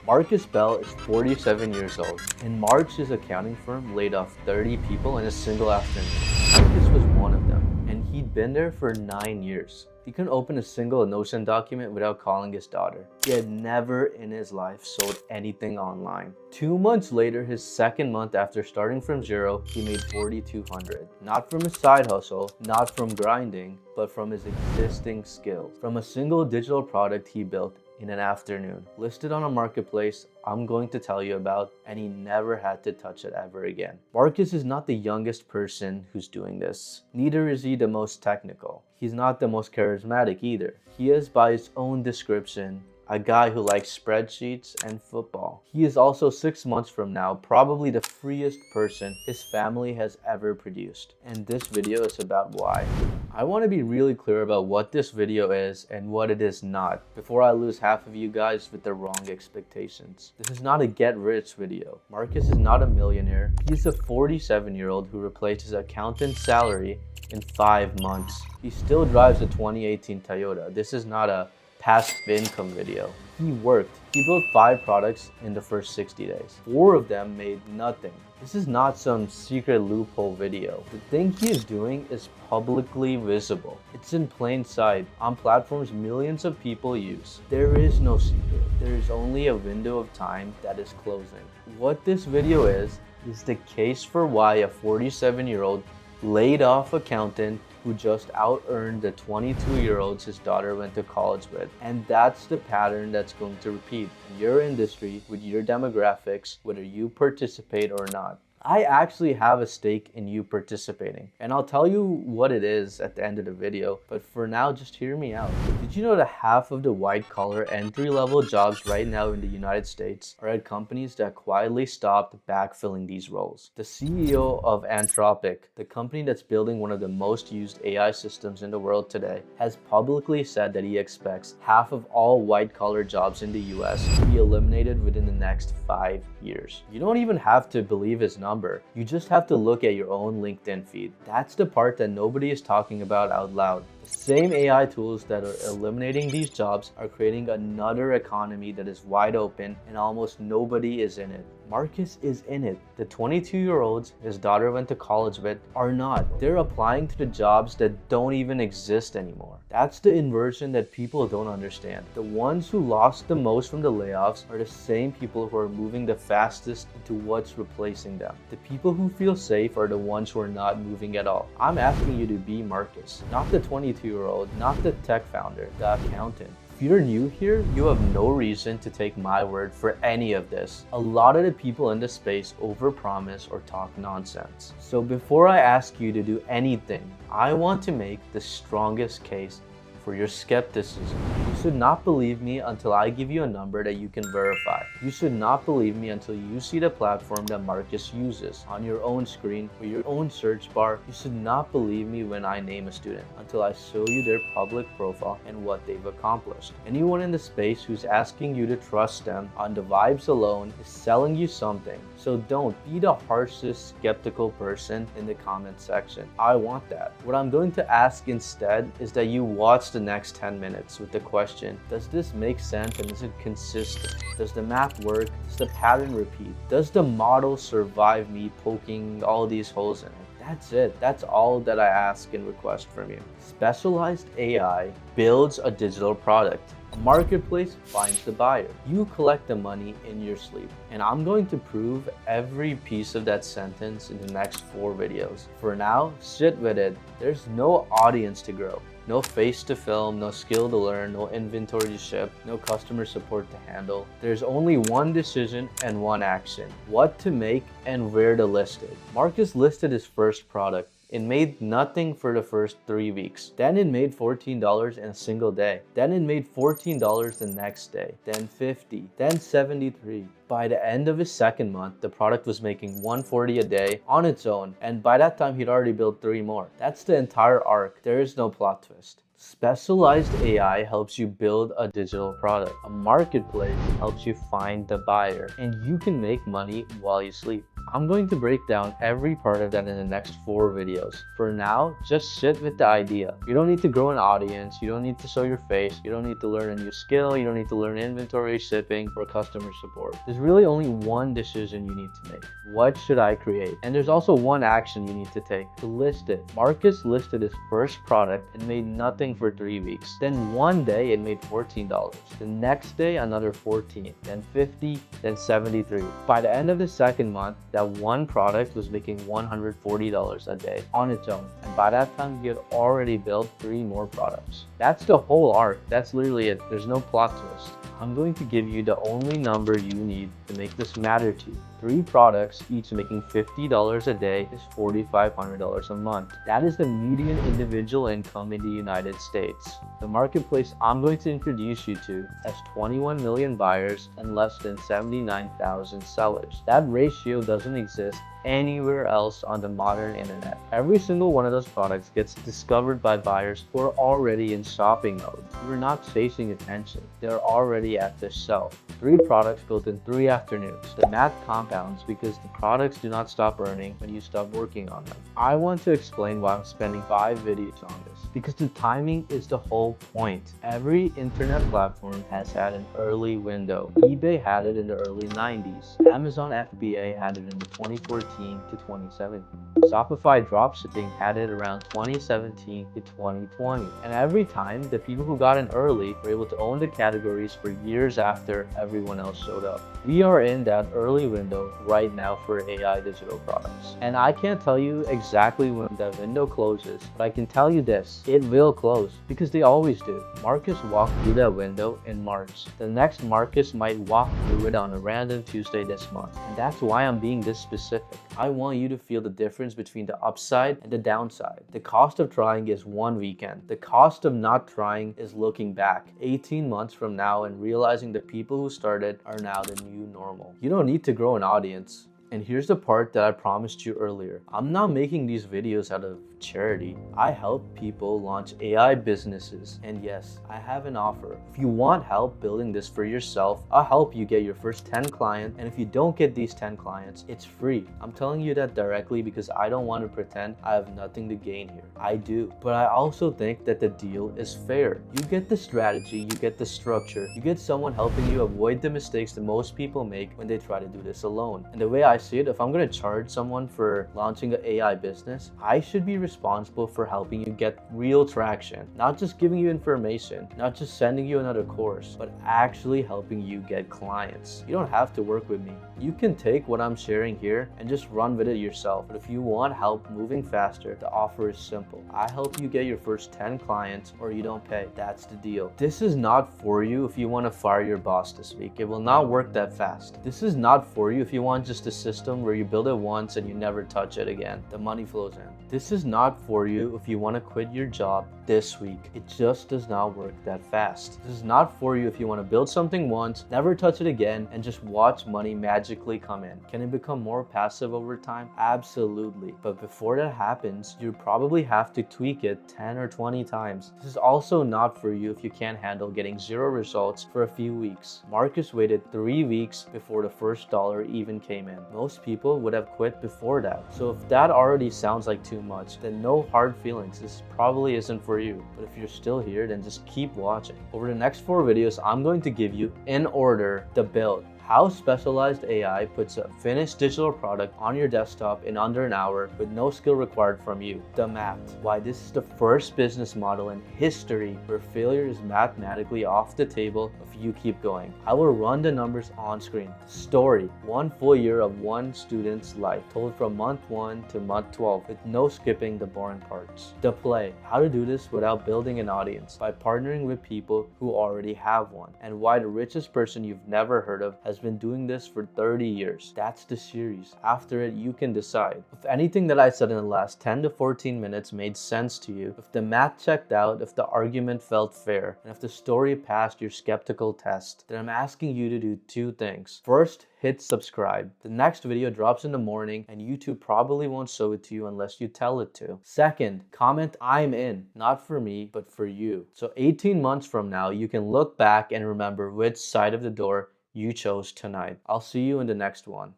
Marcus Bell is 47 years old. In March, his accounting firm laid off 30 people in a single afternoon. Marcus was one of them, and he'd been there for 9 years. He couldn't open a single Notion document without calling his daughter. He had never in his life sold anything online. 2 months later, his second month after starting from zero, he made $4,200. Not from his side hustle, not from grinding, but from his existing skills. From a single digital product he built in an afternoon, listed on a marketplace I'm going to tell you about, and he never had to touch it ever again. Marcus is not the youngest person who's doing this. Neither is he the most technical. He's not the most charismatic either. He is, by his own description, a guy who likes spreadsheets and football. He is also 6 months from now probably the freest person his family has ever produced. And this video is about why. I want to be really clear about what this video is and what it is not before I lose half of you guys with the wrong expectations. This is not a get rich video. Marcus is not a millionaire. He's a 47-year-old who replaced his accountant's salary in 5 months. He still drives a 2018 Toyota. This is not a passive income video. He worked. He built 5 products in the first 60 days. 4 of them made nothing. This is not some secret loophole video. The thing he is doing is publicly visible. It's in plain sight on platforms millions of people use. There is no secret. There is only a window of time that is closing. What this video is the case for why a 47-year-old laid off accountant who just out-earned the 22-year-olds his daughter went to college with. And that's the pattern that's going to repeat in your industry with your demographics, whether you participate or not. I actually have a stake in you participating, and I'll tell you what it is at the end of the video, but for now, just hear me out. Did you know that half of the white-collar entry-level jobs right now in the United States are at companies that quietly stopped backfilling these roles? The CEO of Anthropic, the company that's building one of the most used AI systems in the world today, has publicly said that he expects half of all white-collar jobs in the US to be eliminated within the next 5 years. You don't even have to believe his numbers. You just have to look at your own LinkedIn feed. That's the part that nobody is talking about out loud. The same AI tools that are eliminating these jobs are creating another economy that is wide open and almost nobody is in it. Marcus is in it. The 22-year-olds his daughter went to college with are not. They're applying to the jobs that don't even exist anymore. That's the inversion that people don't understand. The ones who lost the most from the layoffs are the same people who are moving the fastest into what's replacing them. The people who feel safe are the ones who are not moving at all. I'm asking you to be Marcus, not the 22-year-old, not the tech founder, the accountant. If you're new here, you have no reason to take my word for any of this. A lot of the people in this space overpromise or talk nonsense. So before I ask you to do anything, I want to make the strongest case for your skepticism. You should not believe me until I give you a number that you can verify. You should not believe me until you see the platform that Marcus uses on your own screen or your own search bar. You should not believe me when I name a student until I show you their public profile and what they've accomplished. Anyone in the space who's asking you to trust them on the vibes alone is selling you something. So don't be the harshest skeptical person in the comment section. I want that. What I'm going to ask instead is that you watch the next 10 minutes with the question, does this make sense and is it consistent? Does the math work? Does the pattern repeat? Does the model survive me poking all these holes in it? That's it. That's all that I ask and request from you. Specialized AI builds a digital product. A marketplace finds the buyer. You collect the money in your sleep. And I'm going to prove every piece of that sentence in the next 4 videos. For now, sit with it. There's no audience to grow. No face to film, no skill to learn, no inventory to ship, no customer support to handle. There's only one decision and one action. What to make and where to list it. Marcus listed his first product. It made nothing for the first 3 weeks. Then it made $14 in a single day. Then it made $14 the next day. Then $50. Then $73. By the end of his second month, the product was making $140 a day on its own. And by that time, he'd already built 3 more. That's the entire arc. There is no plot twist. Specialized AI helps you build a digital product. A marketplace helps you find the buyer. And you can make money while you sleep. I'm going to break down every part of that in the next 4 videos. For now, just sit with the idea. You don't need to grow an audience, you don't need to show your face, you don't need to learn a new skill, you don't need to learn inventory, shipping, or customer support. There's really only one decision you need to make. What should I create? And there's also one action you need to take: to list it. Marcus listed his first product and made nothing for 3 weeks. Then one day it made $14. The next day another 14, then 50, then 73. By the end of the second month, that one product was making $140 a day on its own. And by that time, he had already built 3 more products. That's the whole art. That's literally it. There's no plot twist. I'm going to give you the only number you need to make this matter to you. 3 products, each making $50 a day, is $4,500 a month. That is the median individual income in the United States. The marketplace I'm going to introduce you to has 21 million buyers and less than 79,000 sellers. That ratio doesn't exist anywhere else on the modern internet. Every single one of those products gets discovered by buyers who are already in shopping mode. You're not chasing attention. They're already at the shelf. 3 products built in 3 afternoons. The math compounds because the products do not stop earning when you stop working on them. I want to explain why I'm spending 5 videos on this, because the timing is the whole point. Every internet platform has had an early window. eBay had it in the early 90s. Amazon FBA had it in the 2014 to 2017. Shopify dropshipping had it around 2017 to 2020. And every time, the people who got in early were able to own the categories for years after everyone else showed up. We are in that early window right now for AI digital products. And I can't tell you exactly when that window closes, but I can tell you this: it will close, because they always do. Marcus walked through that window in March. The next Marcus might walk through it on a random Tuesday this month. And that's why I'm being this specific. I want you to feel the difference between the upside and the downside. The cost of trying is 1 weekend. The cost of not trying is looking back 18 months from now and realizing the people who started are now the new normal. You don't need to grow an audience. And here's the part that I promised you earlier. I'm not making these videos out of charity. I help people launch AI businesses. And yes, I have an offer. If you want help building this for yourself, I'll help you get your first 10 clients. And if you don't get these 10 clients, it's free. I'm telling you that directly because I don't want to pretend I have nothing to gain here. I do. But I also think that the deal is fair. You get the strategy, you get the structure, you get someone helping you avoid the mistakes that most people make when they try to do this alone. And the way I see it, if I'm going to charge someone for launching an AI business, I should be responsible for helping you get real traction, not just giving you information, not just sending you another course, but actually helping you get clients. You don't have to work with me. You can take what I'm sharing here and just run with it yourself. But if you want help moving faster, the offer is simple. I help you get your first 10 clients or you don't pay. That's the deal. This is not for you if you want to fire your boss this week. It will not work that fast. This is not for you if you want just a system where you build it once and you never touch it again. The money flows in. This is not for you if you want to quit your job this week. It just does not work that fast. This is not for you if you want to build something once, never touch it again, and just watch money magically come in. Can it become more passive over time? Absolutely. But before that happens, you probably have to tweak it 10 or 20 times. This is also not for you if you can't handle getting 0 results for a few weeks. Marcus waited 3 weeks before the first dollar even came in. Most people would have quit before that. So if that already sounds like too much, then no hard feelings. This probably isn't for you. But if you're still here, then just keep watching. Over the next 4 videos, I'm going to give you, in order, the build. How specialized AI puts a finished digital product on your desktop in under an hour with no skill required from you. The math. Why this is the first business model in history where failure is mathematically off the table if you keep going. I will run the numbers on screen. Story. 1 full year of one student's life told from month 1 to month 12 with no skipping the boring parts. The play. How to do this without building an audience by partnering with people who already have one. And why the richest person you've never heard of has been doing this for 30 years. That's the series. After it, you can decide. If anything that I said in the last 10 to 14 minutes made sense to you, if the math checked out, if the argument felt fair, and if the story passed your skeptical test, then I'm asking you to do 2 things. First, hit subscribe. The next video drops in the morning and YouTube probably won't show it to you unless you tell it to. Second, comment "I'm in," not for me, but for you. So 18 months from now, you can look back and remember which side of the door you chose tonight. I'll see you in the next one.